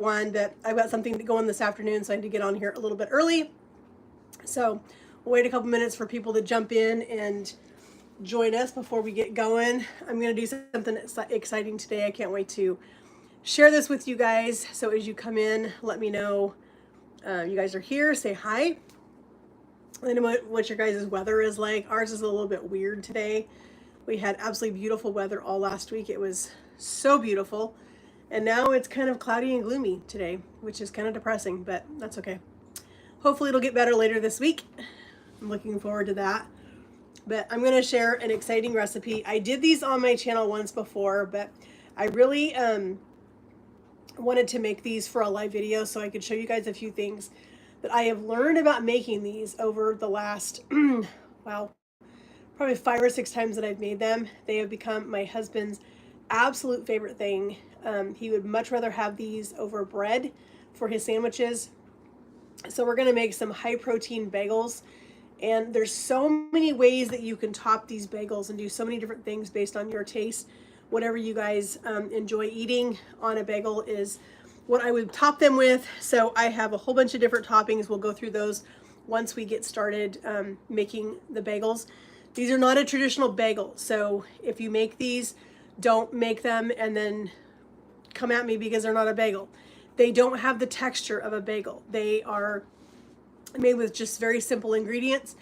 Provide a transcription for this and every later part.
one, but I've got something to go on this afternoon, so I had to get on here a little bit early. So we'll wait a couple minutes for people to jump in and join us before we get going. I'm going to do something exciting today. I can't wait to share this with you guys. So as you come in, let me know you guys are here. Say hi. Let me know what your guys' weather is like. Ours is a little bit weird today. We had absolutely beautiful weather all last week. It was so beautiful. And now it's kind of cloudy and gloomy today, which is kind of depressing, but that's okay. Hopefully it'll get better later this week. I'm looking forward to that. But I'm going to share an exciting recipe. I did these on my channel once before, but I really wanted to make these for a live video so I could show you guys a few things that I have learned about making these over the last, wow, probably 5 or 6 times that I've made them. They have become my husband's absolute favorite thing. He would much rather have these over bread for his sandwiches. So we're going to make some high protein bagels. And there's so many ways that you can top these bagels and do so many different things based on your taste. Whatever you guys enjoy eating on a bagel is what I would top them with. So I have a whole bunch of different toppings. We'll go through those once we get started making the bagels. These are not a traditional bagel. So if you make these, don't make them and then come at me because they're not a bagel. They don't have the texture of a bagel. They are made with just very simple ingredients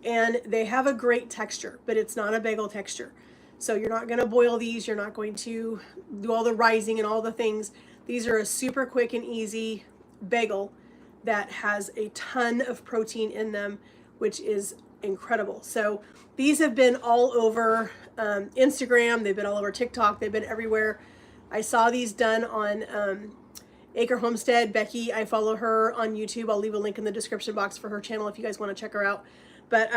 and they have a great texture, but it's not a bagel texture. So you're not going to boil these. You're not going to do all the rising and all the things. These are a super quick and easy bagel that has a ton of protein in them, which is incredible. So these have been all over Instagram. They've been all over TikTok. They've been everywhere. I saw these done on Acre Homestead. Becky, I follow her on YouTube. I'll leave a link in the description box for her channel if you guys want to check her out. But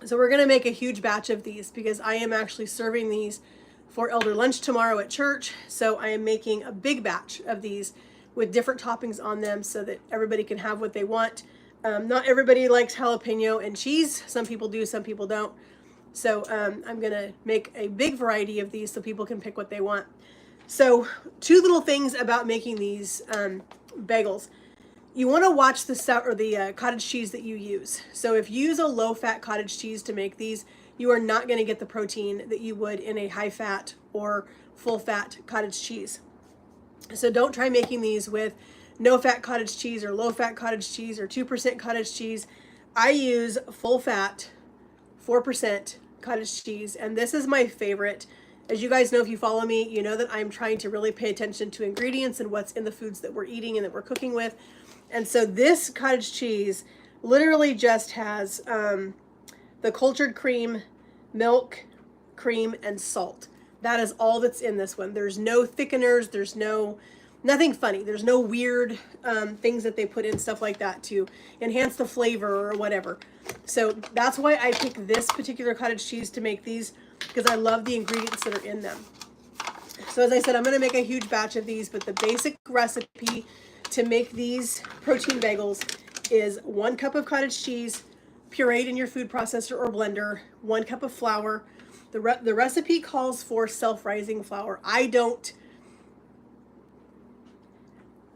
so we're going to make a huge batch of these because I am actually serving these for elder lunch tomorrow at church. So I am making a big batch of these with different toppings on them so that everybody can have what they want. Not everybody likes jalapeno and cheese. Some people do, some people don't. So I'm going to make a big variety of these so people can pick what they want. So 2 little things about making these bagels. You want to watch the cottage cheese that you use. So if you use a low-fat cottage cheese to make these, you are not going to get the protein that you would in a high-fat or full-fat cottage cheese. So don't try making these with no-fat cottage cheese or low-fat cottage cheese or 2% cottage cheese. I use full-fat 4% cottage cheese, and this is my favorite. As you guys know, if you follow me, you know that I'm trying to really pay attention to ingredients and what's in the foods that we're eating and that we're cooking with. And so this cottage cheese literally just has the cultured cream, milk, cream, and salt. That is all that's in this one. There's no thickeners. There's nothing funny. There's no weird things that they put in, stuff like that to enhance the flavor or whatever. So that's why I pick this particular cottage cheese to make these, because I love the ingredients that are in them. So as I said, I'm going to make a huge batch of these, but the basic recipe to make these protein bagels is 1 cup of cottage cheese, pureed in your food processor or blender, 1 cup of flour. The recipe calls for self-rising flour.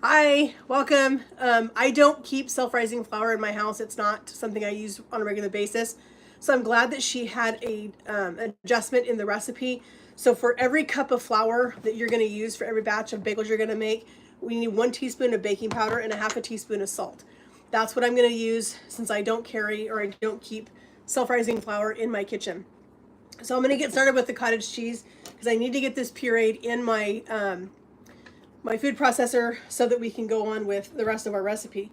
Hi, welcome. I don't keep self-rising flour in my house. It's not something I use on a regular basis. So I'm glad that she had a adjustment in the recipe. So for every cup of flour that you're going to use for every batch of bagels you're going to make, we need 1 teaspoon of baking powder and 1/2 teaspoon of salt. That's what I'm going to use since I don't carry or I don't keep self-rising flour in my kitchen. So I'm going to get started with the cottage cheese because I need to get this pureed in my my food processor so that we can go on with the rest of our recipe.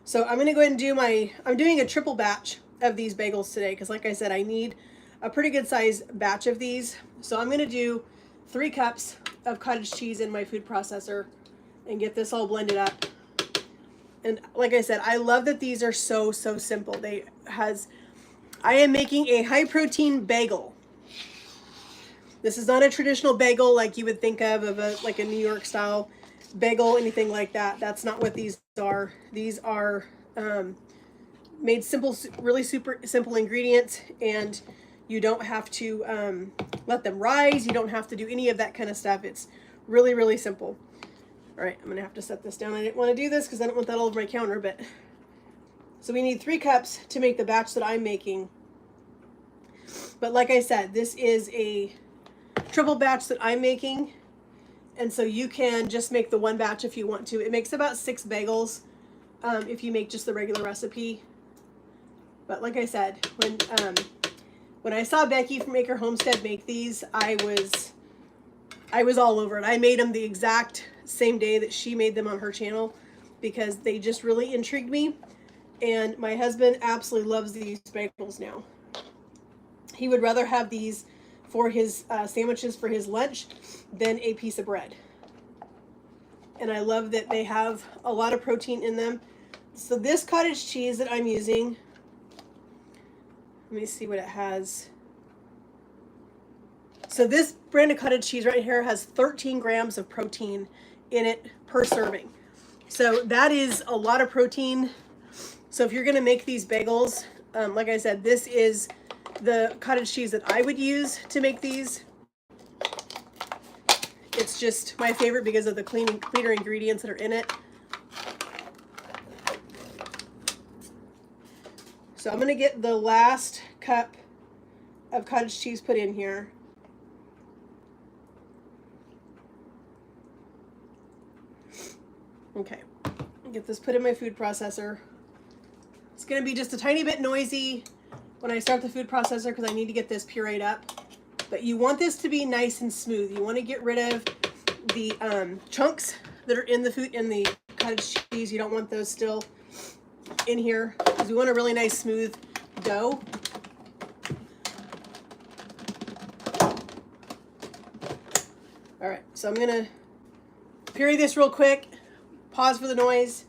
So I'm going to go ahead and do I'm doing a triple batch of these bagels today because like I said, I need a pretty good size batch of these. So I'm going to do 3 cups of cottage cheese in my food processor and get this all blended up. And like I said, I love that these are so simple. I am making a high protein bagel. This is not a traditional bagel like you would think of like a New York style bagel, anything like that. That's not what these are. These are made simple, really super simple ingredients, and you don't have to let them rise. You don't have to do any of that kind of stuff. It's really simple. All right, I'm gonna have to set this down. I didn't want to do this because I don't want that all over my counter, but so we need 3 cups to make the batch that I'm making. But like I said, this is a triple batch that I'm making, and so you can just make the 1 batch if you want to. It makes about 6 bagels if you make just the regular recipe. But like I said, when I saw Becky from Maker Homestead make these, I was all over it. I made them the exact same day that she made them on her channel because they just really intrigued me. And my husband absolutely loves these bagels now. He would rather have these for his sandwiches for his lunch than a piece of bread. And I love that they have a lot of protein in them. So this cottage cheese that I'm using, let me see what it has. So this brand of cottage cheese right here has 13 grams of protein in it per serving. So that is a lot of protein. So if you're going to make these bagels, like I said, this is the cottage cheese that I would use to make these. It's just my favorite because of the cleaner ingredients that are in it. So I'm going to get the last cup of cottage cheese put in here. Okay, get this put in my food processor. It's going to be just a tiny bit noisy when I start the food processor because I need to get this pureed up. But you want this to be nice and smooth. You want to get rid of the chunks that are in the food, in the cottage cheese. You don't want those still in here because we want a really nice smooth dough. All right, so I'm going to puree this real quick. Pause for the noise.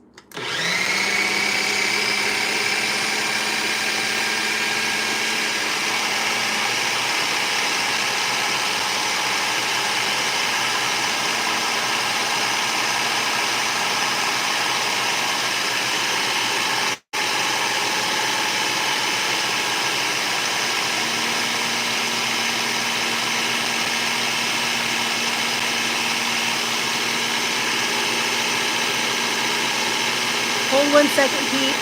Hold 1 second, Pete.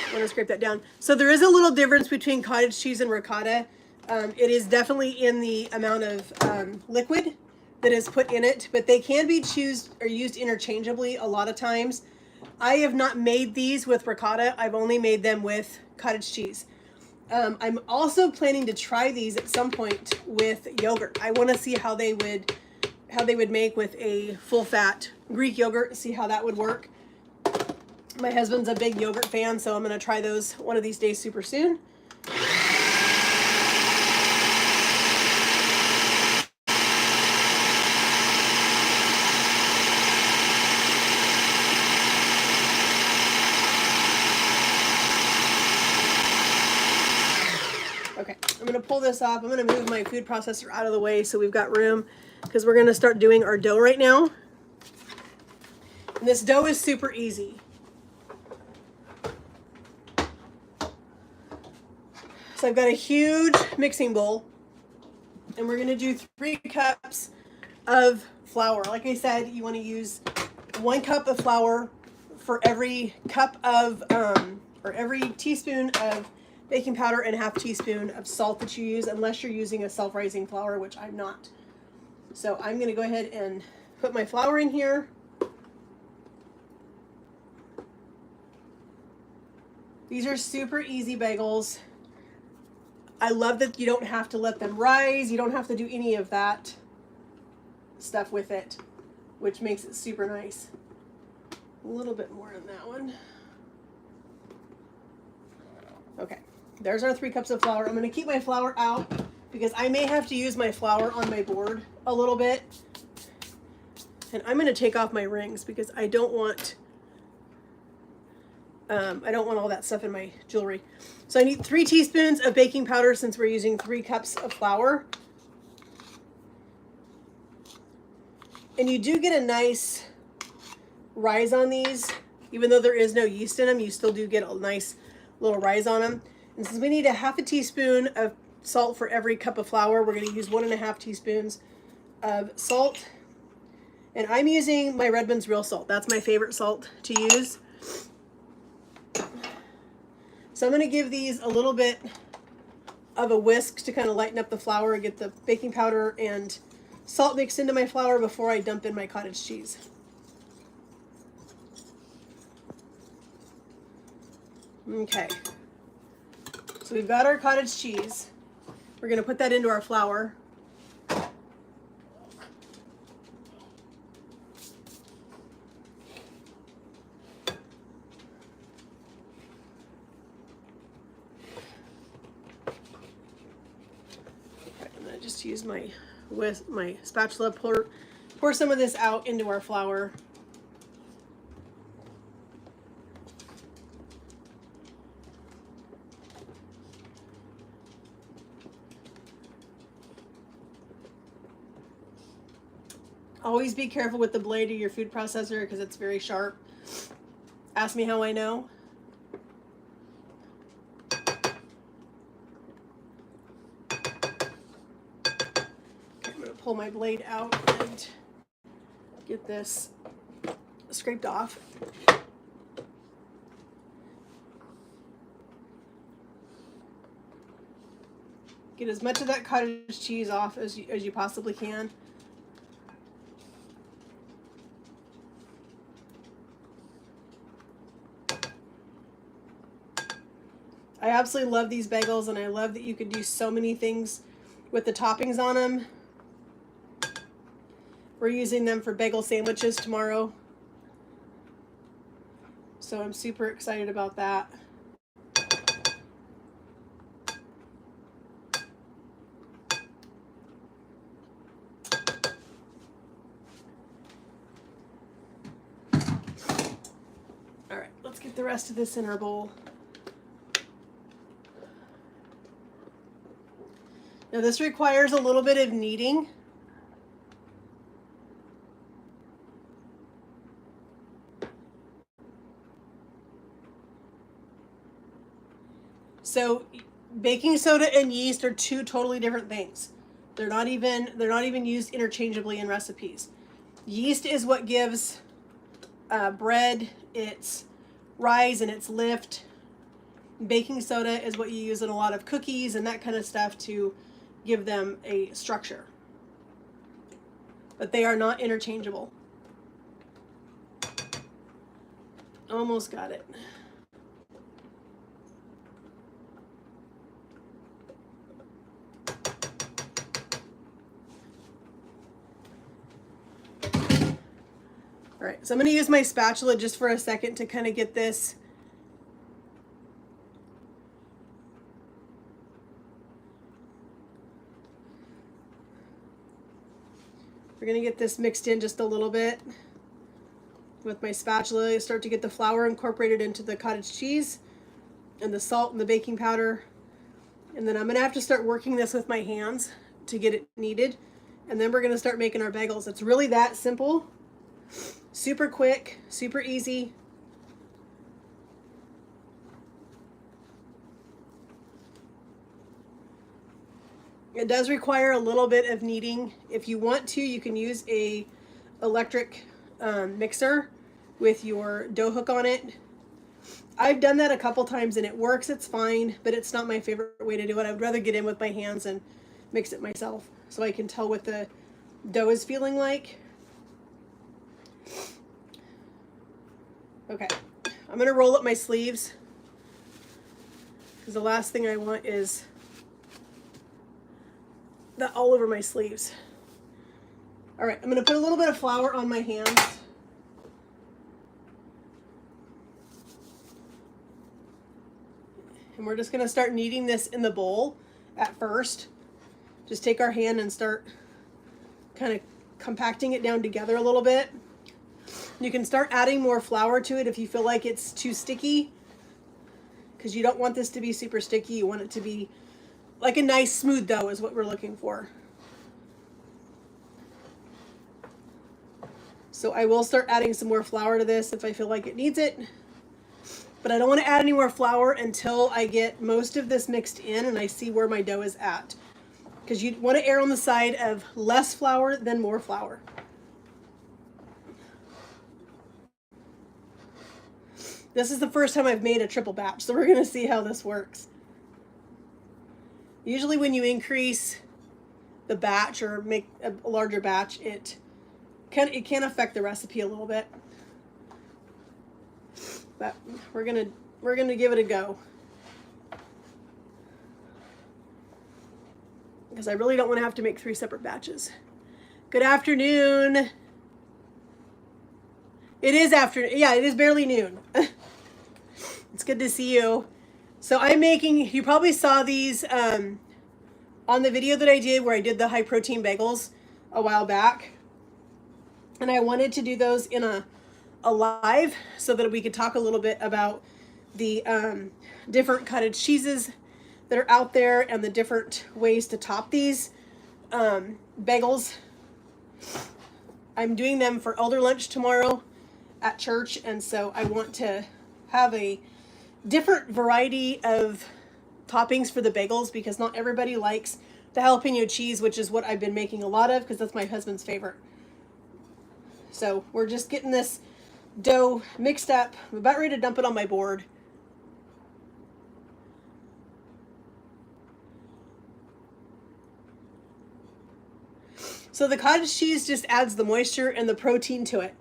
I'm going to scrape that down. So there is a little difference between cottage cheese and ricotta. It is definitely in the amount of liquid that is put in it, but they can be used interchangeably a lot of times. I have not made these with ricotta. I've only made them with cottage cheese. I'm also planning to try these at some point with yogurt. I want to see how they would make with a full-fat Greek yogurt, see how that would work. My husband's a big yogurt fan, so I'm going to try those one of these days super soon. Okay, I'm going to pull this off. I'm going to move my food processor out of the way so we've got room because we're going to start doing our dough right now. And this dough is super easy. So I've got a huge mixing bowl and we're going to do 3 cups of flour. Like I said, you want to use 1 cup of flour for every cup of, or every teaspoon of baking powder and ½ teaspoon of salt that you use, unless you're using a self-rising flour, which I'm not. So I'm going to go ahead and put my flour in here. These are super easy bagels. I love that you don't have to let them rise. You don't have to do any of that stuff with it, which makes it super nice. A little bit more on that one. Okay. There's our 3 cups of flour. I'm going to keep my flour out because I may have to use my flour on my board a little bit. And I'm going to take off my rings because I don't want all that stuff in my jewelry. So I need 3 teaspoons of baking powder since we're using 3 cups of flour. And you do get a nice rise on these. Even though there is no yeast in them, you still do get a nice little rise on them. And since we need a ½ teaspoon of salt for every cup of flour. We're going to use 1.5 teaspoons of salt. And I'm using my Redmond's real salt. That's my favorite salt to use. So I'm going to give these a little bit of a whisk to kind of lighten up the flour and get the baking powder and salt mixed into my flour before I dump in my cottage cheese. Okay. So we've got our cottage cheese. We're going to put that into our flour. Just use my spatula, pour some of this out into our flour. Always be careful with the blade of your food processor because it's very sharp. Ask me how I know. Pull my blade out and get this scraped off. Get as much of that cottage cheese off as you possibly can. I absolutely love these bagels, and I love that you can do so many things with the toppings on them. We're using them for bagel sandwiches tomorrow. So I'm super excited about that. All right, let's get the rest of this in our bowl. Now this requires a little bit of kneading. So baking soda and yeast are two totally different things. They're not even used interchangeably in recipes. Yeast is what gives bread its rise and its lift. Baking soda is what you use in a lot of cookies and that kind of stuff to give them a structure. But they are not interchangeable. Almost got it. All right, so I'm going to use my spatula just for a second to kind of get this We're going to get this mixed in just a little bit with my spatula. Start to get the flour incorporated into the cottage cheese and the salt and the baking powder. And then I'm going to have to start working this with my hands to get it kneaded. And then we're going to start making our bagels. It's really that simple. Super quick, super easy. It does require a little bit of kneading. If you want to, you can use a electric mixer with your dough hook on it. I've done that a couple times and it works, it's fine, but it's not my favorite way to do it. I would rather get in with my hands and mix it myself so I can tell what the dough is feeling like. Okay, I'm gonna roll up my sleeves because the last thing I want is that all over my sleeves. All right, I'm gonna put a little bit of flour on my hands. And we're just gonna start kneading this in the bowl at first. Just take our hand and start kind of compacting it down together a little bit. You can start adding more flour to it if you feel like it's too sticky, because you don't want this to be super sticky. You want it to be like a nice smooth dough is what we're looking for. So I will start adding some more flour to this if I feel like it needs it. but I don't want to add any more flour until I get most of this mixed in and I see where my dough is at. Because you want to err on the side of less flour than more flour. This is the first time I've made a triple batch, so we're going to see how this works. Usually when you increase the batch or make a larger batch, it can affect the recipe a little bit. But we're gonna give it a go. Because I really don't want to have to make 3 separate batches. Good afternoon. It is afternoon. Yeah, it is barely noon. It's good to see you. So I'm making, you probably saw these on the video that I did where I did the high protein bagels a while back. And I wanted to do those in a live so that we could talk a little bit about the different cottage cheeses that are out there and the different ways to top these bagels. I'm doing them for elder lunch tomorrow at church, and so I want to have a different variety of toppings for the bagels because not everybody likes the jalapeno cheese, which is what I've been making a lot of because that's my husband's favorite. So we're just getting this dough mixed up. I'm about ready to dump it on my board. So the cottage cheese just adds the moisture and the protein to it,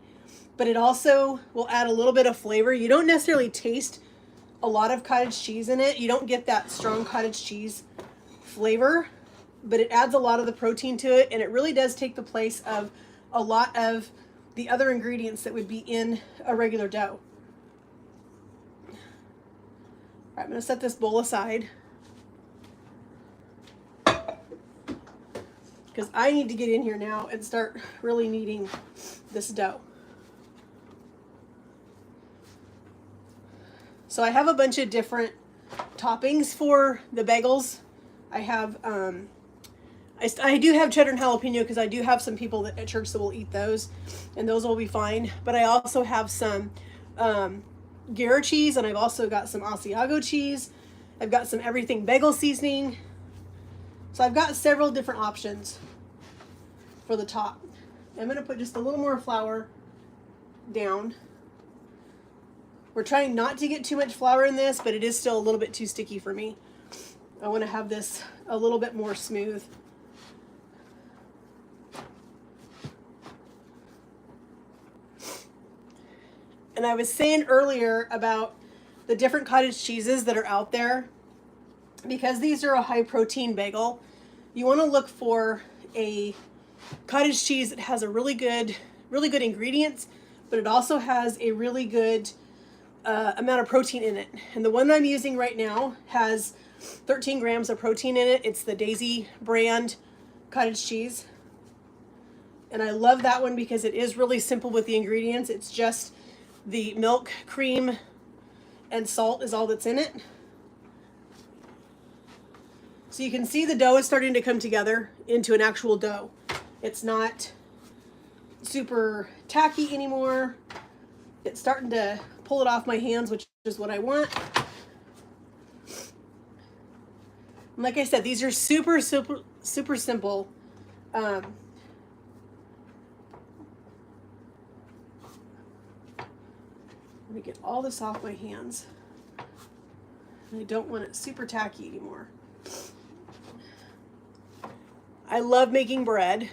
but it also will add a little bit of flavor. You don't necessarily taste a lot of cottage cheese in it. You don't get that strong cottage cheese flavor, but it adds a lot of the protein to it, and it really does take the place of a lot of the other ingredients that would be in a regular dough. All right, I'm going to set this bowl aside because I need to get in here now and start really kneading this dough. So I have a bunch of different toppings for the bagels. I have, I do have cheddar and jalapeno because I do have some people at church that will eat those, and those will be fine. But I also have some Gouda cheese, and I've also got some Asiago cheese. I've got some everything bagel seasoning. So I've got several different options for the top. I'm going to put just a little more flour down. We're trying not to get too much flour in this, but it is still a little bit too sticky for me. I want to have this a little bit more smooth. And I was saying earlier about the different cottage cheeses that are out there. Because these are a high protein bagel, you want to look for a cottage cheese that has a really good ingredients, but it also has a really good amount of protein in it. And the one I'm using right now has 13 grams of protein in it. It's the Daisy brand cottage cheese. And I love that one because it is really simple with the ingredients. It's just the milk, cream, and salt is all that's in it. So you can see the dough is starting to come together into an actual dough. It's not super tacky anymore. It's starting to pull it off my hands, which is what I want. And like I said, these are super simple. Let me get all this off my hands. I don't want it super tacky anymore. I love making bread.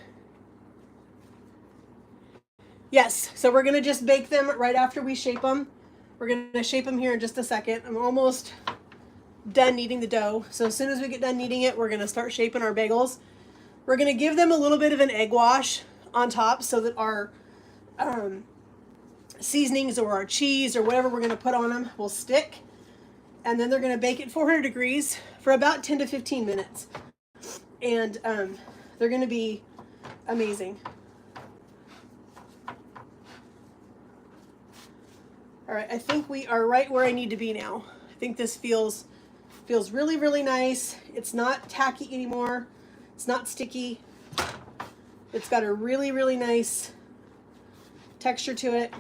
Yes, so we're gonna just bake them right after we shape them. We're gonna shape them here in just a second. I'm almost done kneading the dough. So as soon as we get done kneading it, we're gonna start shaping our bagels. We're gonna give them a little bit of an egg wash on top so that our seasonings or our cheese or whatever we're gonna put on them will stick. And then they're gonna bake at 400 degrees for about 10 to 15 minutes. And they're gonna be amazing. All right, I think we are right where I need to be now. I think this feels really, really nice. It's not tacky anymore. It's not sticky. It's got a really, really nice texture to it.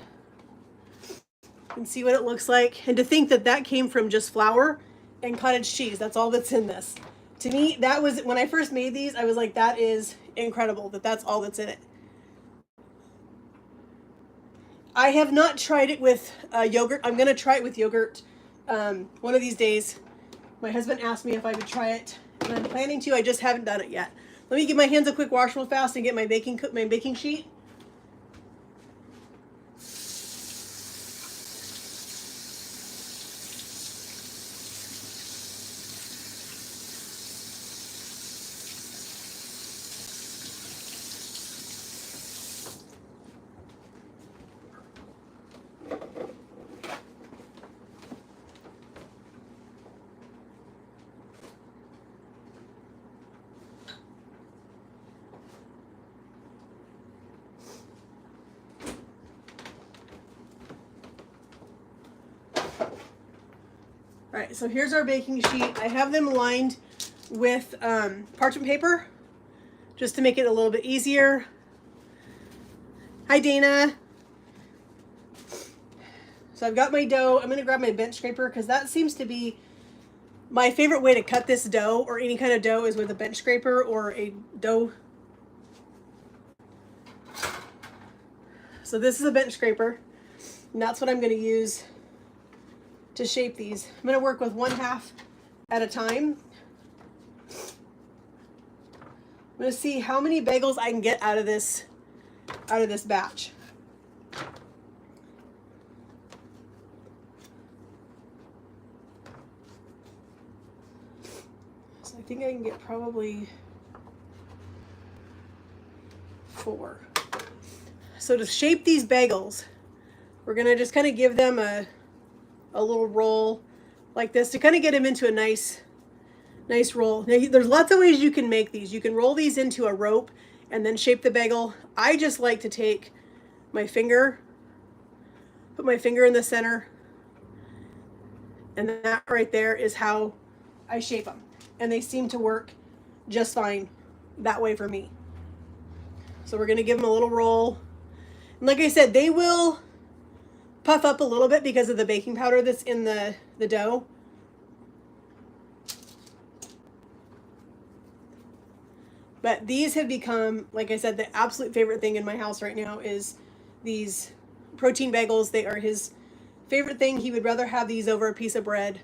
and see what it looks like. And to think that that came from just flour and cottage cheese. That's all that's in this. To me, that was, when I first made these, I was like, that is incredible that that's all that's in it. I have not tried it with yogurt. I'm going to try it with yogurt one of these days. My husband asked me if I would try it, and I'm planning to. I just haven't done it yet. Let me give my hands a quick wash real fast and get my baking sheet. All right, so here's our baking sheet. I have them lined with parchment paper just to make it a little bit easier. Hi, Dana. So I've got my dough. I'm going to grab my bench scraper because that seems to be my favorite way to cut this dough, or any kind of dough, is with a bench scraper or a dough. So this is a bench scraper, and that's what I'm going to use to shape these. I'm going to work with 1/2 at a time. I'm going to see how many bagels I can get out of this batch. So I think I can get probably 4. So to shape these bagels, we're going to just kind of give them a little roll like this to kind of get them into a nice roll. Now, there's lots of ways you can make these. You can roll these into a rope and then shape the bagel. I just like to take my finger, put my finger in the center, and that right there is how I shape them. And they seem to work just fine that way for me. So we're going to give them a little roll. And like I said, they will puff up a little bit because of the baking powder that's in the dough. But these have become, like I said, the absolute favorite thing in my house right now is these protein bagels. They are his favorite thing. He would rather have these over a piece of bread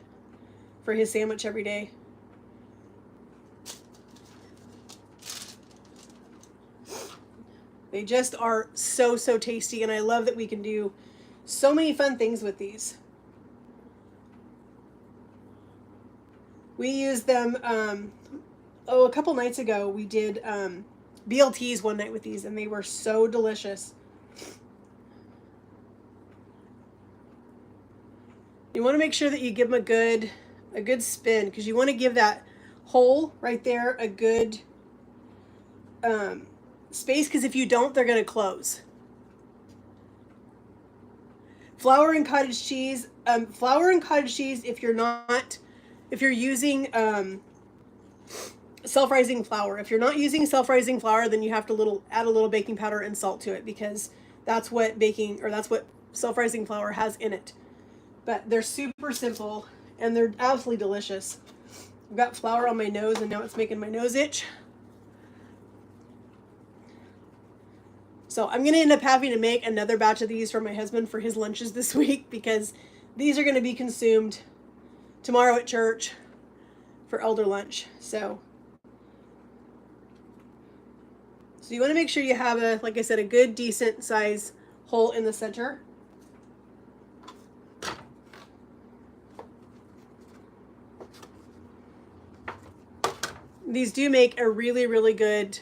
for his sandwich every day. They just are so tasty, and I love that we can do so many fun things with these. We used them, a couple nights ago, we did BLTs one night with these, and they were so delicious. You want to make sure that you give them a good spin, because you want to give that hole right there a good space, because if you don't, they're going to close. Flour and cottage cheese. If you're using self-rising flour. If you're not using self-rising flour, then you have to add a little baking powder and salt to it, because that's what self-rising flour has in it. But they're super simple, and they're absolutely delicious. I've got flour on my nose, and now it's making my nose itch. So I'm going to end up having to make another batch of these for my husband for his lunches this week, because these are going to be consumed tomorrow at church for elder lunch. So you want to make sure you have like I said, a good decent size hole in the center. These do make a really good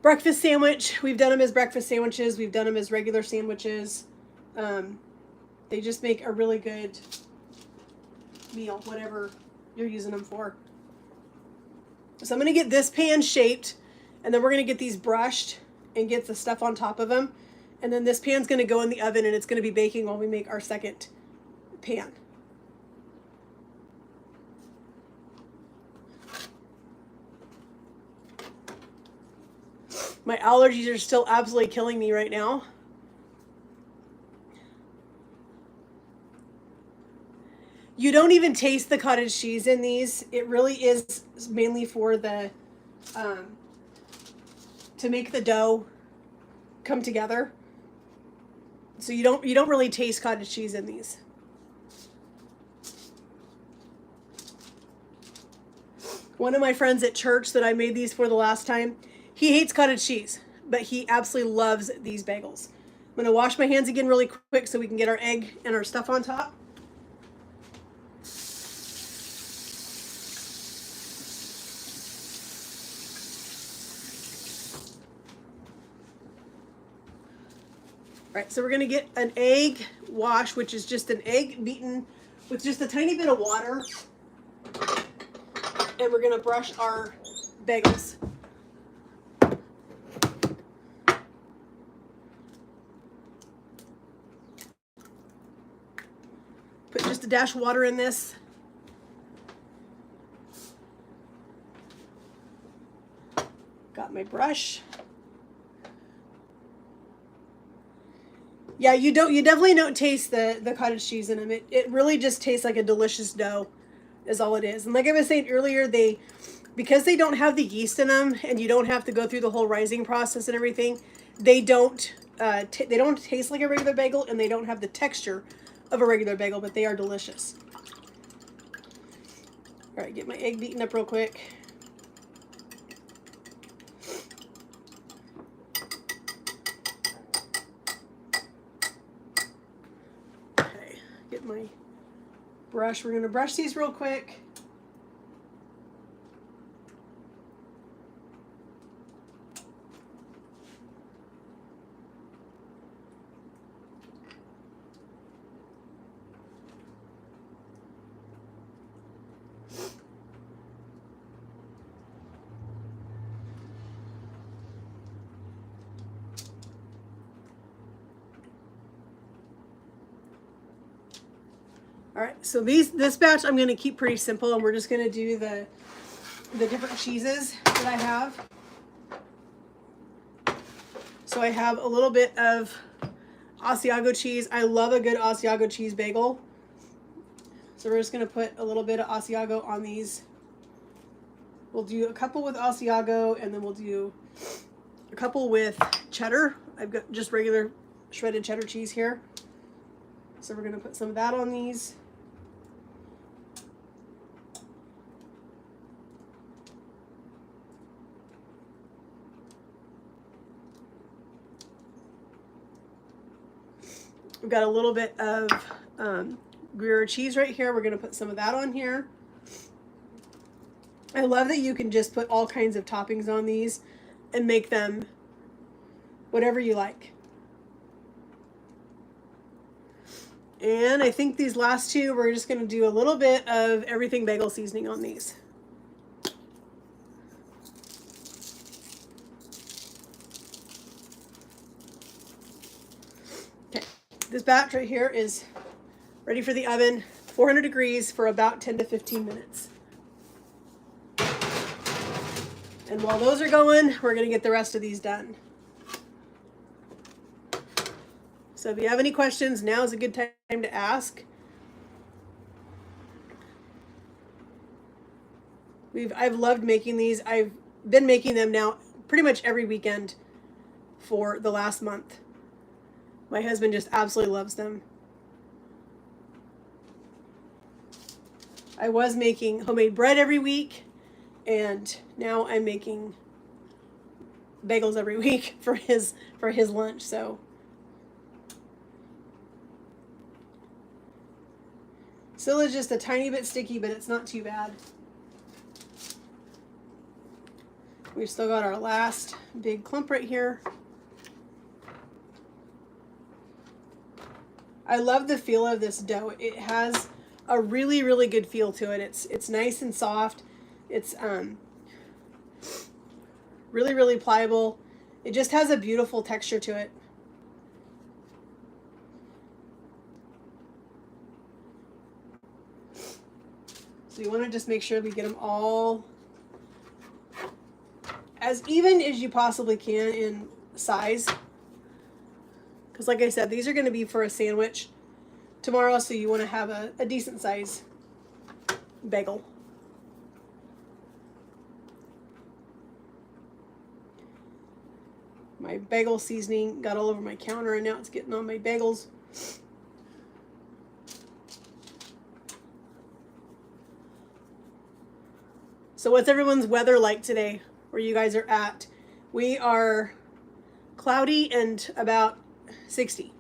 breakfast sandwich. We've done them as breakfast sandwiches. We've done them as regular sandwiches. They just make a really good meal, whatever you're using them for. So I'm going to get this pan shaped, and then we're going to get these brushed and get the stuff on top of them. And then this pan's going to go in the oven, and it's going to be baking while we make our second pan. My allergies are still absolutely killing me right now. You don't even taste the cottage cheese in these. It really is mainly for the to make the dough come together. So you don't really taste cottage cheese in these. One of my friends at church that I made these for the last time, he hates cottage cheese, but he absolutely loves these bagels. I'm going to wash my hands again really quick so we can get our egg and our stuff on top. All right, so we're going to get an egg wash, which is just an egg beaten with just a tiny bit of water. And we're going to brush our bagels. Put just a dash of water in this. Got my brush. Yeah, you definitely don't taste the cottage cheese in them. It really just tastes like a delicious dough is all it is. And like I was saying earlier, because they don't have the yeast in them and you don't have to go through the whole rising process and everything, they don't taste like a regular bagel, and they don't have the texture of a regular bagel, but they are delicious. All right, get my egg beaten up real quick. Okay, get my brush. We're going to brush these real quick. All right, so this batch I'm going to keep pretty simple, and we're just going to do the different cheeses that I have. So I have a little bit of Asiago cheese. I love a good Asiago cheese bagel. So we're just going to put a little bit of Asiago on these. We'll do a couple with Asiago, and then we'll do a couple with cheddar. I've got just regular shredded cheddar cheese here. So we're going to put some of that on these. We've got a little bit of Gruyere cheese right here. We're going to put some of that on here. I love that you can just put all kinds of toppings on these and make them whatever you like. And I think these last two, we're just going to do a little bit of everything bagel seasoning on these. Okay, this batch right here is ready for the oven, 400 degrees for about 10 to 15 minutes. And while those are going, we're going to get the rest of these done. So if you have any questions, now is a good time to ask. I've loved making these. I've been making them now pretty much every weekend for the last month. My husband just absolutely loves them. I was making homemade bread every week, and now I'm making bagels every week for his lunch. So still is just a tiny bit sticky, but it's not too bad. We've still got our last big clump right here. I love the feel of this dough. It has a really, really good feel to it. It's nice and soft. It's really, really pliable. It just has a beautiful texture to it. So you want to just make sure we get them all as even as you possibly can in size. Because like I said, these are going to be for a sandwich tomorrow, so you want to have a decent size bagel. My bagel seasoning got all over my counter, and now it's getting on my bagels. So what's everyone's weather like today where you guys are at? We are cloudy and about 60,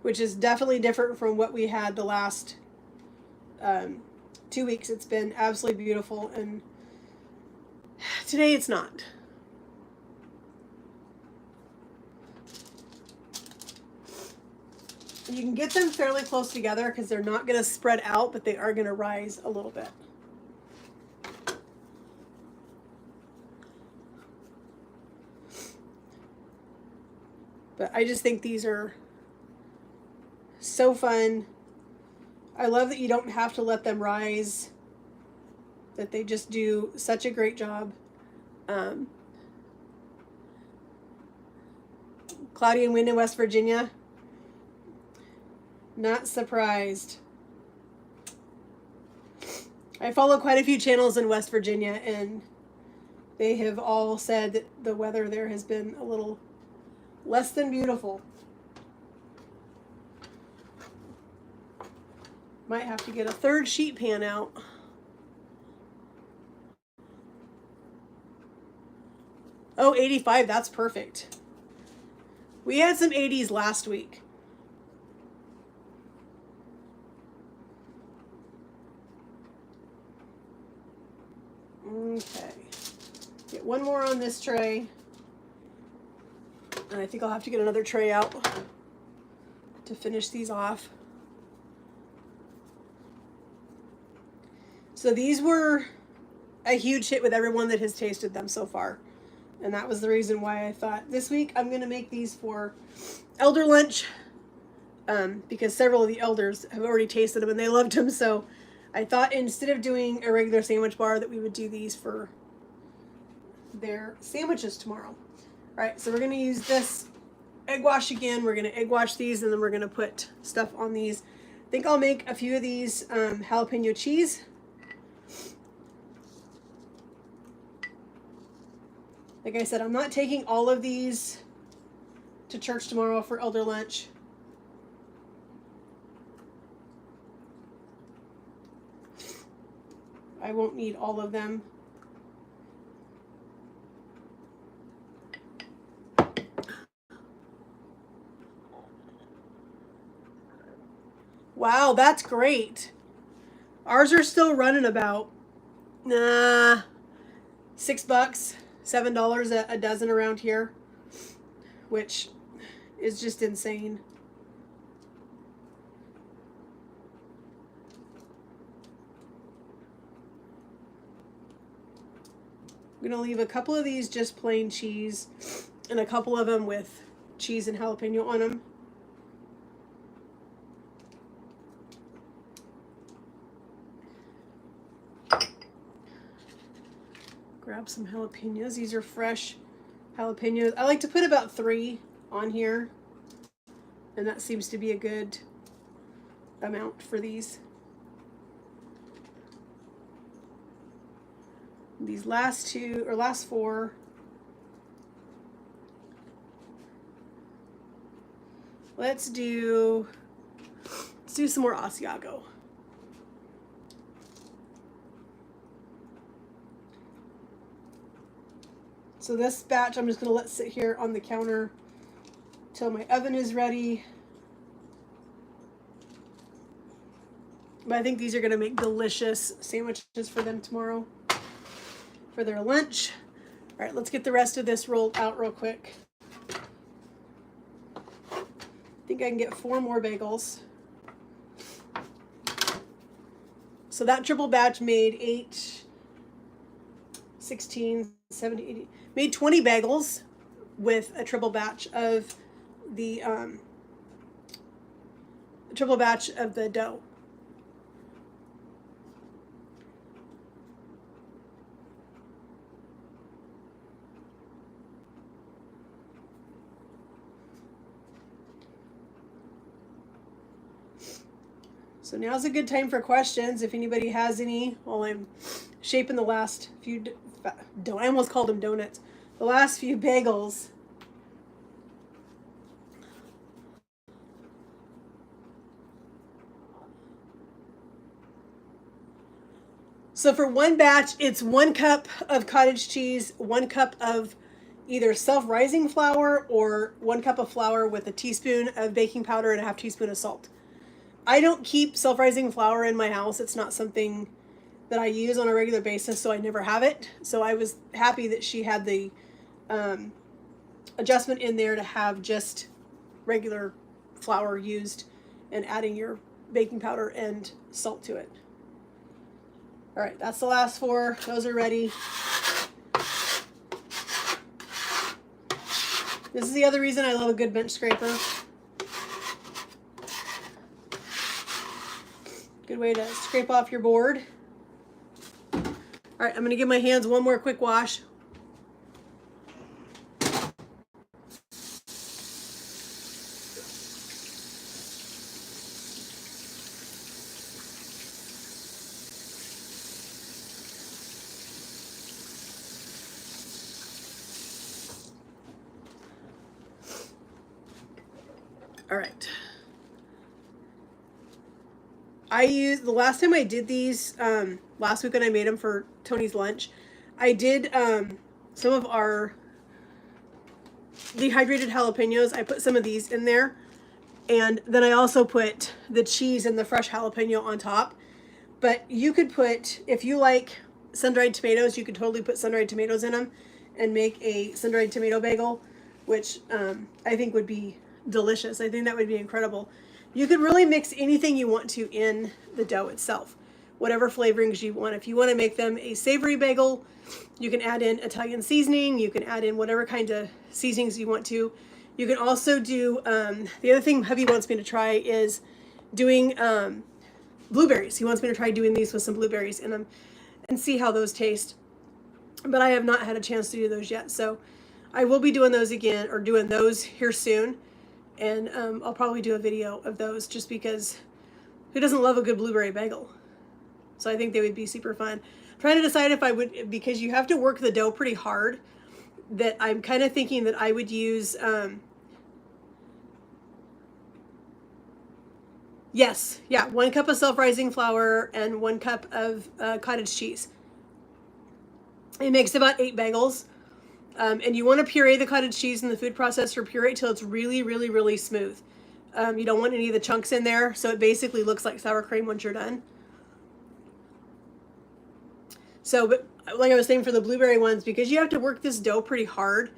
which is definitely different from what we had the last 2 weeks. It's been absolutely beautiful, and today it's not. You can get them fairly close together because they're not going to spread out, but they are going to rise a little bit. But I just think these are so fun. I love that you don't have to let them rise, that they just do such a great job. Cloudy and wind in West Virginia. Not surprised. I follow quite a few channels in West Virginia, and they have all said that the weather there has been a little less than beautiful. Might have to get a third sheet pan out. Oh, 85, that's perfect. We had some 80s last week. Okay. Get one more on this tray. And I think I'll have to get another tray out to finish these off. So these were a huge hit with everyone that has tasted them so far. And that was the reason why I thought this week I'm going to make these for elder lunch, because several of the elders have already tasted them and they loved them. So I thought instead of doing a regular sandwich bar that we would do these for their sandwiches tomorrow. All right, so we're going to use this egg wash again. We're going to egg wash these, and then we're going to put stuff on these. I think I'll make a few of these jalapeno cheese. Like I said, I'm not taking all of these to church tomorrow for elder lunch. I won't need all of them. Wow, that's great. Ours are still running about $6, $7 a dozen around here, which is just insane. I'm gonna leave a couple of these just plain cheese and a couple of them with cheese and jalapeno on them. Grab some jalapenos. These are fresh jalapenos. I like to put about 3 on here, and that seems to be a good amount for these. These last 4. Let's do some more Asiago. So this batch I'm just going to let sit here on the counter till my oven is ready. But I think these are going to make delicious sandwiches for them tomorrow for their lunch. All right, let's get the rest of this rolled out real quick. I think I can get 4 more bagels. So that triple batch made 8, 16, 17, 18, made 20 bagels with a triple batch of the dough. So now's a good time for questions if anybody has any while I'm shaping the last few, I almost called them donuts, the last few bagels. So for one batch, it's 1 cup of cottage cheese, 1 cup of either self-rising flour or 1 cup of flour with a teaspoon of baking powder and a half teaspoon of salt. I don't keep self-rising flour in my house. It's not something that I use on a regular basis, so I never have it. So I was happy that she had the adjustment in there to have just regular flour used and adding your baking powder and salt to it. All right, that's the last 4. Those are ready. This is the other reason I love a good bench scraper. Good way to scrape off your board. All right, I'm gonna give my hands one more quick wash. All right. I used, the last time I did these, last week when I made them for Tony's lunch, I did some of our dehydrated jalapenos. I put some of these in there. And then I also put the cheese and the fresh jalapeno on top. But you could put, if you like sun-dried tomatoes, you could totally put sun-dried tomatoes in them and make a sun-dried tomato bagel, which I think would be delicious. I think that would be incredible. You could really mix anything you want to in the dough itself, whatever flavorings you want. If you want to make them a savory bagel, you can add in Italian seasoning. You can add in whatever kind of seasonings you want to. You can also do, the other thing hubby wants me to try is doing blueberries. He wants me to try doing these with some blueberries in them and see how those taste. But I have not had a chance to do those yet. So I will be doing those again, or doing those here soon. And I'll probably do a video of those just because who doesn't love a good blueberry bagel? So I think they would be super fun. I'm trying to decide if I would, because you have to work the dough pretty hard, that I'm kind of thinking that I would use, yes, yeah, 1 cup of self-rising flour and 1 cup of cottage cheese. It makes about 8 bagels. And you want to puree the cottage cheese in the food processor, puree it till it's really, really, really smooth. You don't want any of the chunks in there, so it basically looks like sour cream once you're done. So, but like I was saying for the blueberry ones, because you have to work this dough pretty hard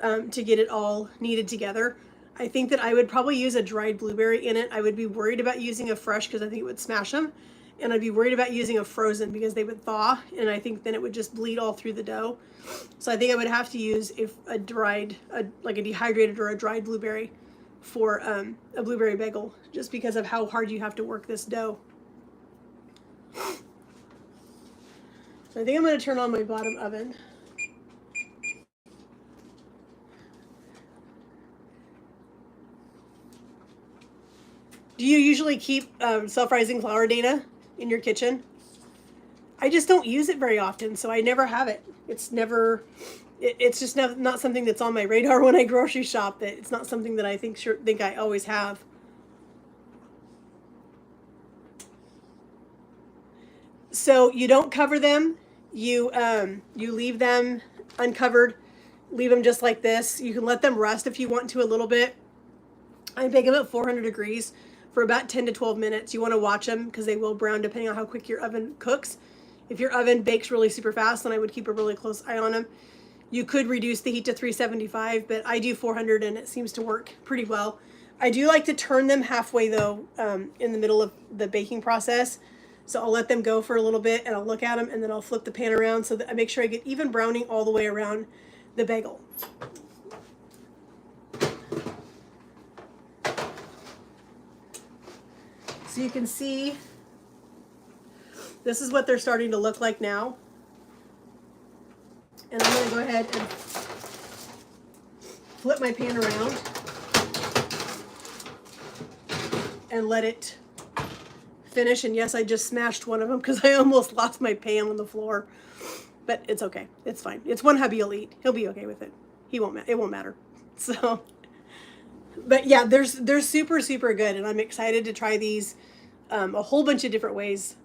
to get it all kneaded together, I think that I would probably use a dried blueberry in it. I would be worried about using a fresh because I think it would smash them. And I'd be worried about using a frozen because they would thaw, and I think then it would just bleed all through the dough. So I think I would have to use a dried, like a dehydrated or a dried blueberry for a blueberry bagel, just because of how hard you have to work this dough. So I think I'm going to turn on my bottom oven. Do you usually keep self-rising flour, Dana, in your kitchen? I just don't use it very often, so I never have it. It's never, it's just not something that's on my radar when I grocery shop. That it's not something that I think I always have. So you don't cover them. You leave them uncovered. Leave them just like this. You can let them rest if you want to a little bit. I bake them at 400 degrees for about 10 to 12 minutes. You want to watch them because they will brown depending on how quick your oven cooks. If your oven bakes really super fast, then I would keep a really close eye on them. You could reduce the heat to 375, but I do 400 and it seems to work pretty well. I do like to turn them halfway though in the middle of the baking process. So I'll let them go for a little bit and I'll look at them and then I'll flip the pan around so that I make sure I get even browning all the way around the bagel. So you can see, this is what they're starting to look like now. And I'm going to go ahead and flip my pan around and let it finish. And yes, I just smashed one of them because I almost lost my pan on the floor. But it's okay. It's fine. It's one hubby will eat. He'll be okay with it. It won't matter. So, but yeah, they're super, super good. And I'm excited to try these a whole bunch of different ways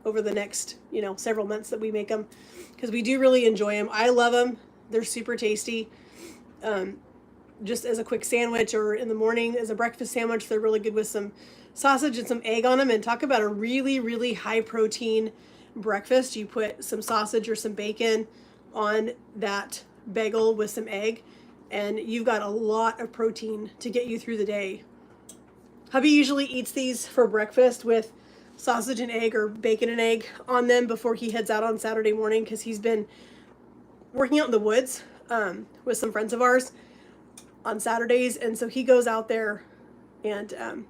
over the next, several months that we make them. Because we do really enjoy them. I love them. They're super tasty. Just as a quick sandwich or in the morning as a breakfast sandwich, they're really good with some sausage and some egg on them. And talk about a really, really high protein breakfast. You put some sausage or some bacon on that bagel with some egg, and you've got a lot of protein to get you through the day. Hubby usually eats these for breakfast with sausage and egg or bacon and egg on them before he heads out on Saturday morning, because he's been working out in the woods with some friends of ours on Saturdays, and so he goes out there. And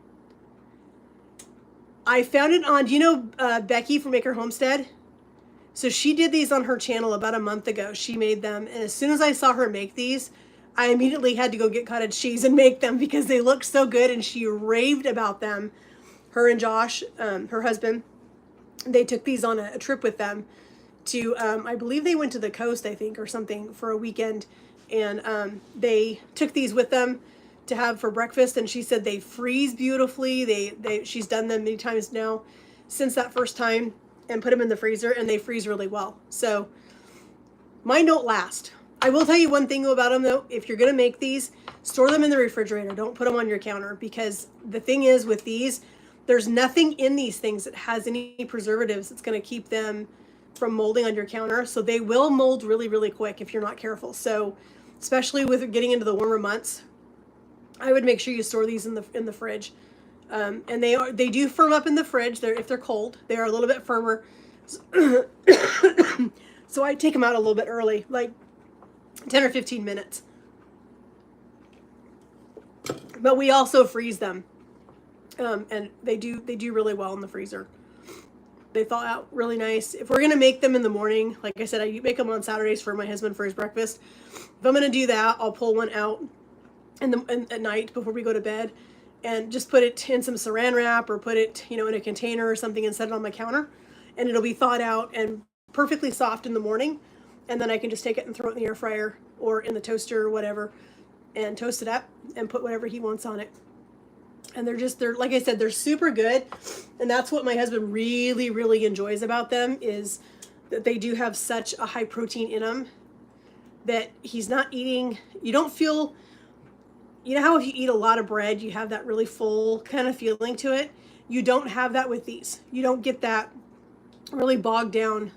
I found it on, Becky from Maker Homestead? So she did these on her channel about a month ago. She made them, and as soon as I saw her make these, I immediately had to go get cottage cheese and make them because they looked so good, and she raved about them. Her and Josh, her husband, they took these on a trip with them to, I believe they went to the coast, I think, or something for a weekend, and they took these with them to have for breakfast, and she said they freeze beautifully. She's done them many times now since that first time, and put them in the freezer, and they freeze really well. So mine don't last. I will tell you one thing about them though. If you're going to make these, store them in the refrigerator. Don't put them on your counter, because the thing is with these, there's nothing in these things that has any preservatives that's going to keep them from molding on your counter. So they will mold really, really quick if you're not careful. So especially with getting into the warmer months, I would make sure you store these in the fridge. And they do firm up in the fridge. If they're cold, they are a little bit firmer. So I take them out a little bit early, like 10 or 15 minutes. But we also freeze them, and they do really well in the freezer. They thaw out really nice. If we're gonna make them in the morning, like I said, I make them on Saturdays for my husband for his breakfast. If I'm gonna do that, I'll pull one out at night before we go to bed, and just put it in some saran wrap, or put it, in a container or something, and set it on my counter, and it'll be thawed out and perfectly soft in the morning. And then I can just take it and throw it in the air fryer or in the toaster or whatever, and toast it up and put whatever he wants on it. And they're like I said, they're super good. And that's what my husband really, really enjoys about them, is that they do have such a high protein in them that he's not eating. You don't feel, how if you eat a lot of bread, you have that really full kind of feeling to it. You don't have that with these. You don't get that really bogged down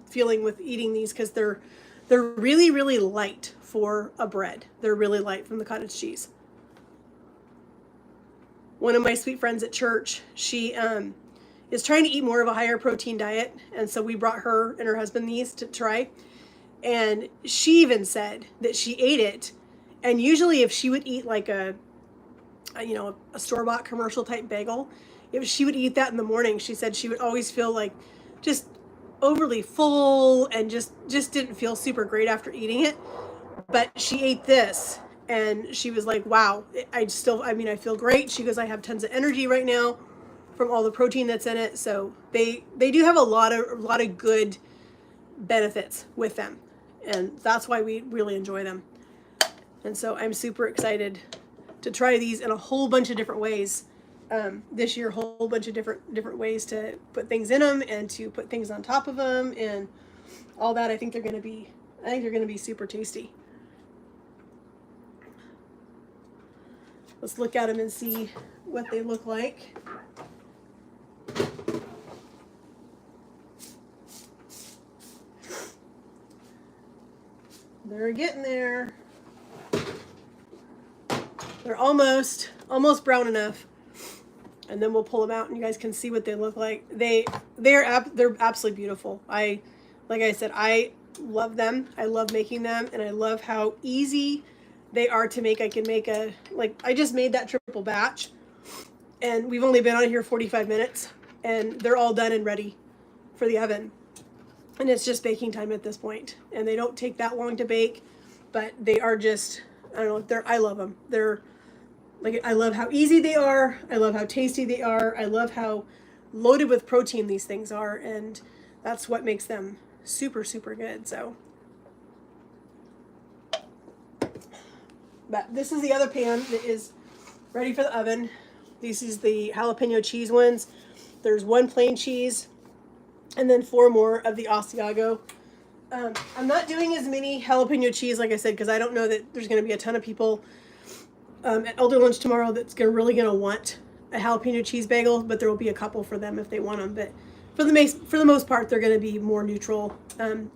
feeling with eating these, because they're really, really light for a bread. They're really light from the cottage cheese. One of my sweet friends at church, she is trying to eat more of a higher protein diet, and so we brought her and her husband these to try. And she even said that she ate it, and usually if she would eat like a store-bought commercial type bagel, if she would eat that in the morning, she said she would always feel like just overly full and just didn't feel super great after eating it. But she ate this, and she was like, wow, I feel great. She goes, I have tons of energy right now from all the protein that's in it. So they do have a lot of good benefits with them, and that's why we really enjoy them. And so I'm super excited to try these in a whole bunch of different ways this year. A whole bunch of different ways to put things in them and to put things on top of them and all that. I think they're going to be super tasty. Let's look at them and see what they look like. They're getting there. They're almost brown enough, and then we'll pull them out and you guys can see what they look like. They're absolutely beautiful. Like I said, I love them. I love making them, and I love how easy they are to make. I can make I just made that triple batch, and we've only been on here 45 minutes, and they're all done and ready for the oven. And it's just baking time at this point. And they don't take that long to bake, but they are just, I don't know, I love them. I love how easy they are. I love how tasty they are. I love how loaded with protein these things are, and that's what makes them super, super good. So, but this is the other pan that is ready for the oven. This is the jalapeno cheese ones. There's one plain cheese and then 4 more of the Asiago. I'm not doing as many jalapeno cheese, like I said, because I don't know that there's going to be a ton of people at Elder Lunch tomorrow that's really going to want a jalapeno cheese bagel, but there will be a couple for them if they want them. But for the most part, they're going to be more neutral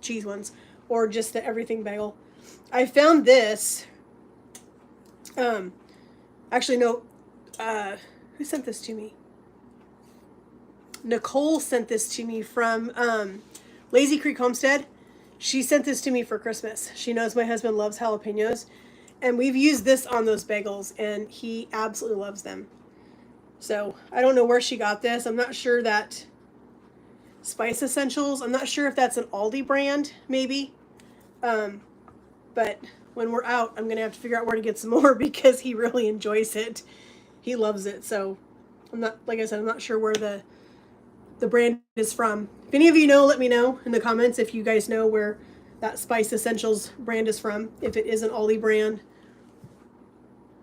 cheese ones, or just the everything bagel. I found this. Actually, no. Who sent this to me? Nicole sent this to me from Lazy Creek Homestead. She sent this to me for Christmas. She knows my husband loves jalapenos, and we've used this on those bagels, and he absolutely loves them. So I don't know where she got this. I'm not sure that Spice Essentials. I'm not sure if that's an Aldi brand, maybe. But when we're out, I'm gonna have to figure out where to get some more because he really enjoys it. He loves it. So I'm not, like I said, I'm not sure where the brand is from. If any of you know, let me know in the comments if you guys know where that Spice Essentials brand is from, if it is an Aldi brand.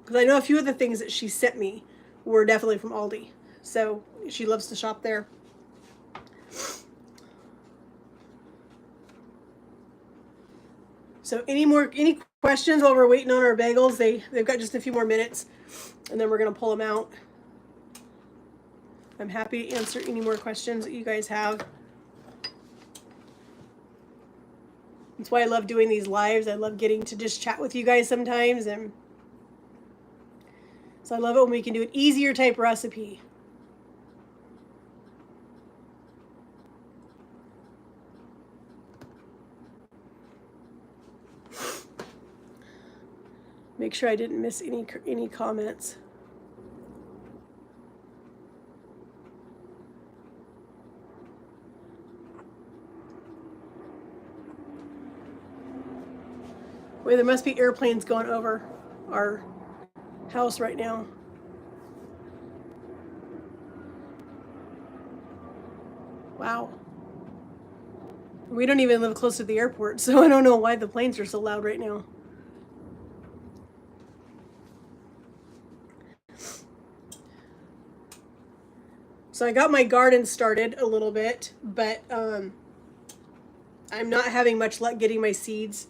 Because I know a few of the things that she sent me were definitely from Aldi. So she loves to shop there. So any questions while we're waiting on our bagels? They've got just a few more minutes, and then we're going to pull them out. I'm happy to answer any more questions that you guys have. That's why I love doing these lives. I love getting to just chat with you guys sometimes, and so I love it when we can do an easier type recipe. Make sure I didn't miss any comments. Wait, there must be airplanes going over our house right now. Wow. We don't even live close to the airport, so I don't know why the planes are so loud right now. So I got my garden started a little bit, but I'm not having much luck getting my seeds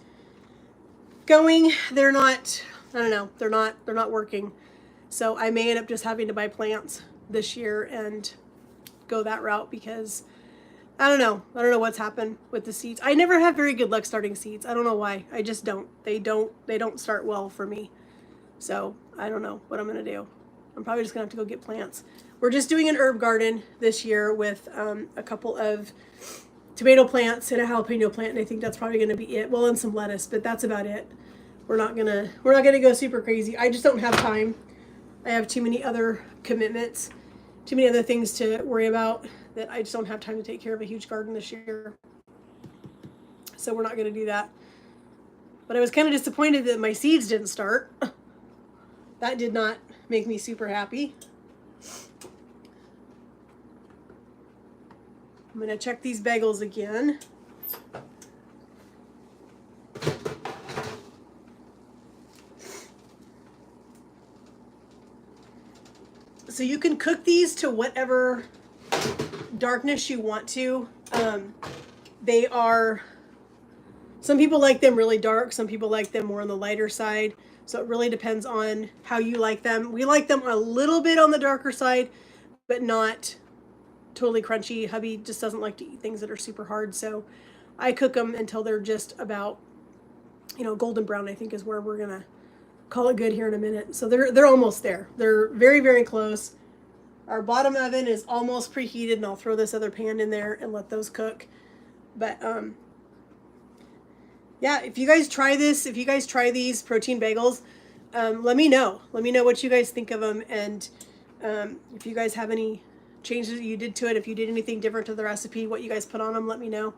going. They're not, I don't know, they're not working. So I may end up just having to buy plants this year and go that route because I don't know what's happened with the seeds. I never have very good luck starting seeds. I don't know why. I just don't. They don't start well for me. So I don't know what I'm gonna do. I'm probably just gonna have to go get plants. We're just doing an herb garden this year with a couple of tomato plants and a jalapeno plant, and I think that's probably gonna be it. Well, and some lettuce, but that's about it. We're not gonna go super crazy. I just don't have time. I have too many other commitments, too many other things to worry about that I just don't have time to take care of a huge garden this year. So we're not gonna do that. But I was kind of disappointed that my seeds didn't start. That did not make me super happy. I'm gonna check these bagels again. So you can cook these to whatever darkness you want to. They are, some people like them really dark, some people like them more on the lighter side. So it really depends on how you like them. We like them a little bit on the darker side, but not totally crunchy. Hubby just doesn't like to eat things that are super hard. So I cook them until they're just about, golden brown, I think is where we're gonna call it good here in a minute. So they're almost there. They're very, very close. Our bottom oven is almost preheated, and I'll throw this other pan in there and let those cook. But yeah, if you guys try these protein bagels, let me know. Let me know what you guys think of them, and if you guys have any changes that you did to it, if you did anything different to the recipe, what you guys put on them, let me know.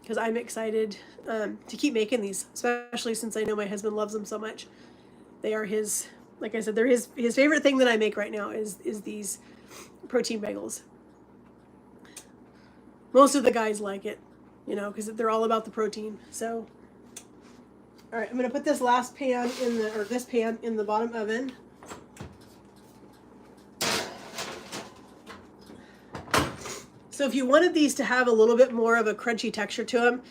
Because I'm excited to keep making these, especially since I know my husband loves them so much. They are his, like I said, they're his favorite thing that I make right now is these protein bagels. Most of the guys like it, you know, because they're all about the protein. So, all right, I'm gonna put this last pan in the, or this pan in the bottom oven. So if you wanted these to have a little bit more of a crunchy texture to them,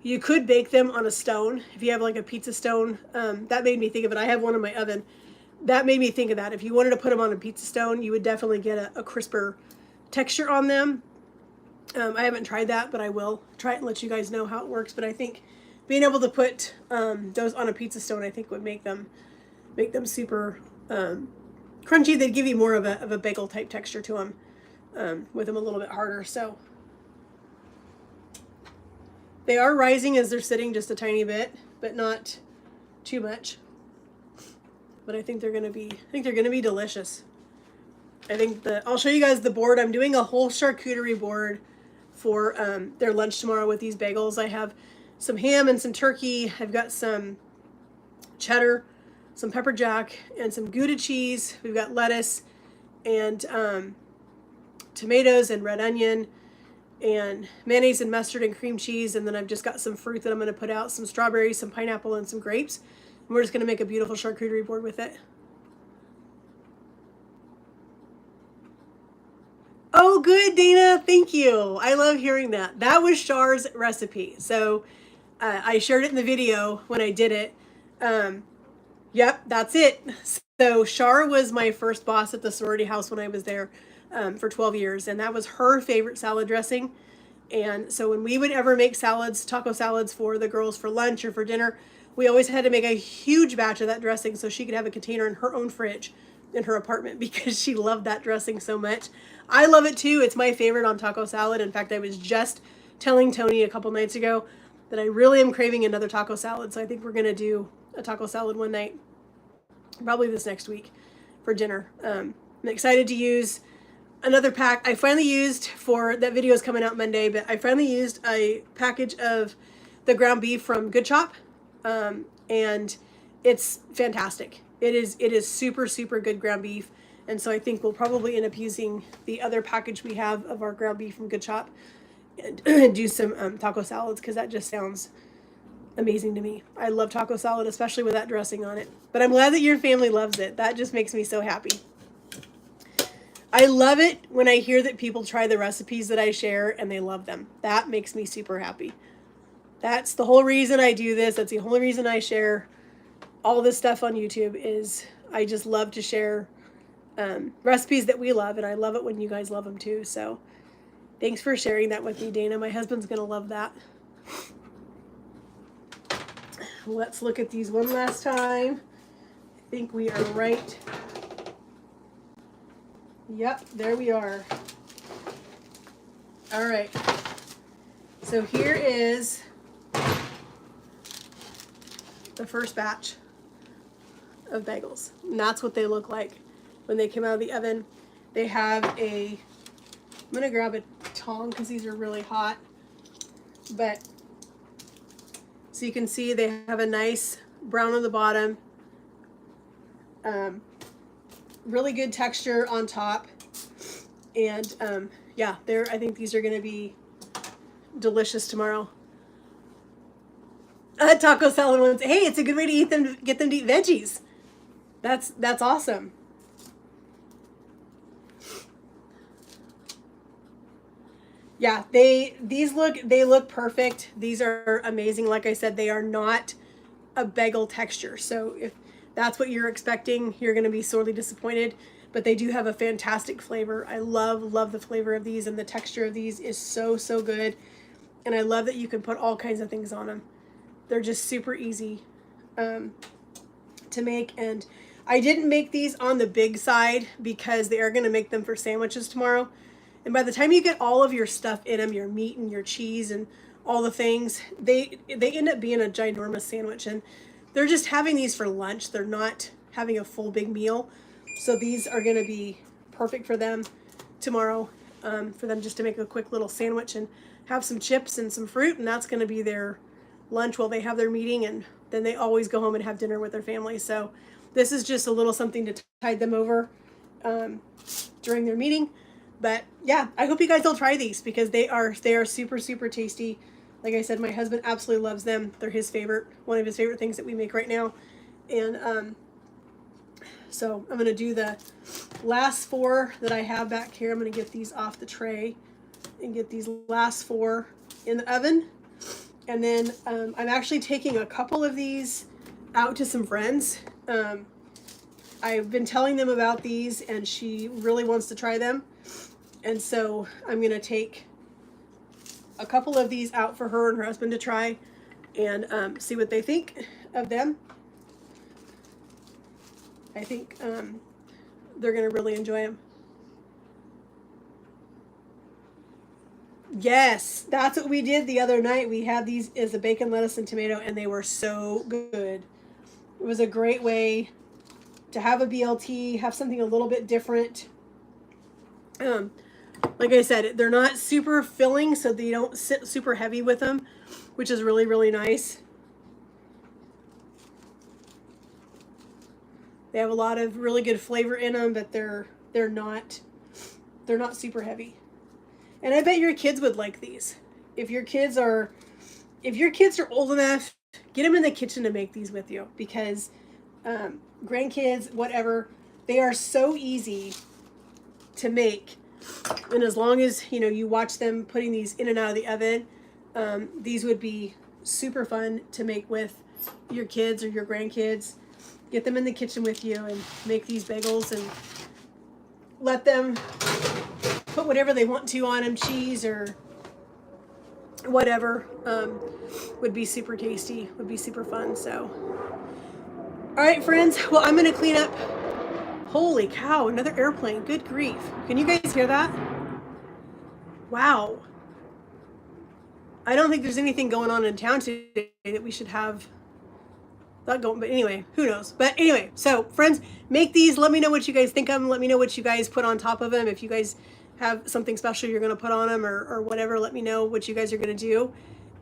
you could bake them on a stone. If you have like a pizza stone, that made me think of it. I have one in my oven. That made me think of that. If you wanted to put them on a pizza stone, you would definitely get a crisper texture on them. I haven't tried that, but I will try it and let you guys know how it works. But I think being able to put those on a pizza stone, I think would make them super crunchy. They'd give you more of a bagel type texture to them. With them a little bit harder. So they are rising as they're sitting just a tiny bit, but not too much. But I think they're gonna be delicious. I'll show you guys the board. I'm doing a whole charcuterie board for their lunch tomorrow with these bagels. I have some ham and some turkey. I've got some cheddar, some pepper jack, and some Gouda cheese. We've got lettuce and tomatoes and red onion and mayonnaise and mustard and cream cheese, and then I've just got some fruit that I'm going to put out, some strawberries, some pineapple, and some grapes. And we're just going to make a beautiful charcuterie board with it. Oh, good, Dana. Thank you. I love hearing that. That was Char's recipe. So I shared it in the video when I did it. Yep, that's it. So Char was my first boss at the sorority house when I was there. For 12 years, and that was her favorite salad dressing. And so when we would ever make salads, taco salads for the girls for lunch or for dinner, we always had to make a huge batch of that dressing so she could have a container in her own fridge in her apartment because she loved that dressing so much. I love it too. It's my favorite on taco salad. In fact, I was just telling Tony a couple nights ago that I really am craving another taco salad. So I think we're going to do a taco salad one night, probably this next week for dinner. I'm excited to use another pack. I finally used, for that video is coming out Monday, but I finally used a package of the ground beef from Good Chop, and it's fantastic. It is super, super good ground beef, and so I think we'll probably end up using the other package we have of our ground beef from Good Chop and do some taco salads, because that just sounds amazing to me. I love taco salad, especially with that dressing on it. But I'm glad that your family loves it. That just makes me so happy. I love it when I hear that people try the recipes that I share and they love them. That makes me super happy. That's the whole reason I do this. That's the whole reason I share all this stuff on YouTube, is I just love to share recipes that we love, and I love it when you guys love them too. So thanks for sharing that with me, Dana. My husband's going to love that. Let's look at these one last time. I think we are right. Yep, there we are. All right. So here is the first batch of bagels. And that's what they look like when they come out of the oven. They have I'm going to grab a tong because these are really hot. But, so you can see they have a nice brown on the bottom. Really good texture on top, and yeah, I think these are going to be delicious tomorrow. Taco salad ones. Hey, it's a good way to eat them. Get them to eat veggies. That's awesome. Yeah, they look perfect. These are amazing. Like I said, they are not a bagel texture. So if that's what you're expecting, you're going to be sorely disappointed. But they do have a fantastic flavor. I love the flavor of these, and the texture of these is so, so good. And I love that you can put all kinds of things on them. They're just super easy to make. And I didn't make these on the big side because they are going to make them for sandwiches tomorrow. And by the time you get all of your stuff in them, your meat and your cheese and all the things, they end up being a ginormous sandwich. And they're just having these for lunch. They're not having a full big meal. So these are going to be perfect for them tomorrow, for them just to make a quick little sandwich and have some chips and some fruit. And that's going to be their lunch while they have their meeting. And then they always go home and have dinner with their family. So this is just a little something to tide them over during their meeting. But yeah, I hope you guys will try these because they are super, super tasty. Like I said, my husband absolutely loves them. They're his favorite, one of his favorite things that we make right now. And so I'm going to do the last 4 that I have back here. I'm going to get these off the tray and get these last 4 in the oven. And then I'm actually taking a couple of these out to some friends. I've been telling them about these and she really wants to try them. And so I'm going to take a couple of these out for her and her husband to try and see what they think of them. I think they're going to really enjoy them. Yes, that's what we did the other night. We had these as a bacon, lettuce, and tomato, and they were so good. It was a great way to have a BLT, have something a little bit different. Like I said, they're not super filling, so they don't sit super heavy with them, which is really, really nice. They have a lot of really good flavor in them, but they're not super heavy. And I bet your kids would like these. If your kids are old enough, get them in the kitchen to make these with you, because grandkids, whatever, they are so easy to make. And as long as you watch them putting these in and out of the oven, these would be super fun to make with your kids or your grandkids. Get them in the kitchen with you and make these bagels and let them put whatever they want to on them, cheese or whatever. Would be super tasty, would be super fun. So all right, friends, well, I'm gonna clean up. Holy cow, another airplane. Good grief. Can you guys hear that? Wow. I don't think there's anything going on in town today that we should have that going, but anyway, who knows? But anyway, so friends, make these. Let me know what you guys think of them. Let me know what you guys put on top of them. If you guys have something special you're going to put on them or whatever, let me know what you guys are going to do.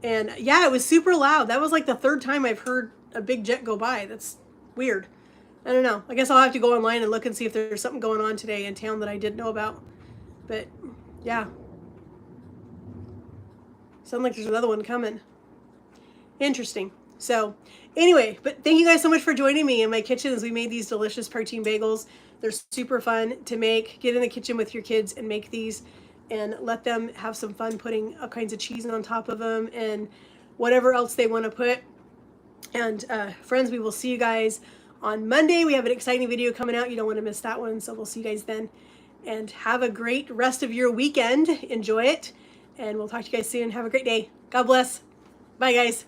And yeah, it was super loud. That was like the 3rd time I've heard a big jet go by. That's weird. I don't know. I guess I'll have to go online and look and see if there's something going on today in town that I didn't know about. But yeah. Sounds like there's another one coming. Interesting. So anyway, but thank you guys so much for joining me in my kitchen as we made these delicious protein bagels. They're super fun to make. Get in the kitchen with your kids and make these and let them have some fun putting all kinds of cheese on top of them and whatever else they want to put. And friends, we will see you guys on Monday. We have an exciting video coming out. You don't want to miss that one. So we'll see you guys then. And have a great rest of your weekend. Enjoy it. And we'll talk to you guys soon. Have a great day. God bless. Bye, guys.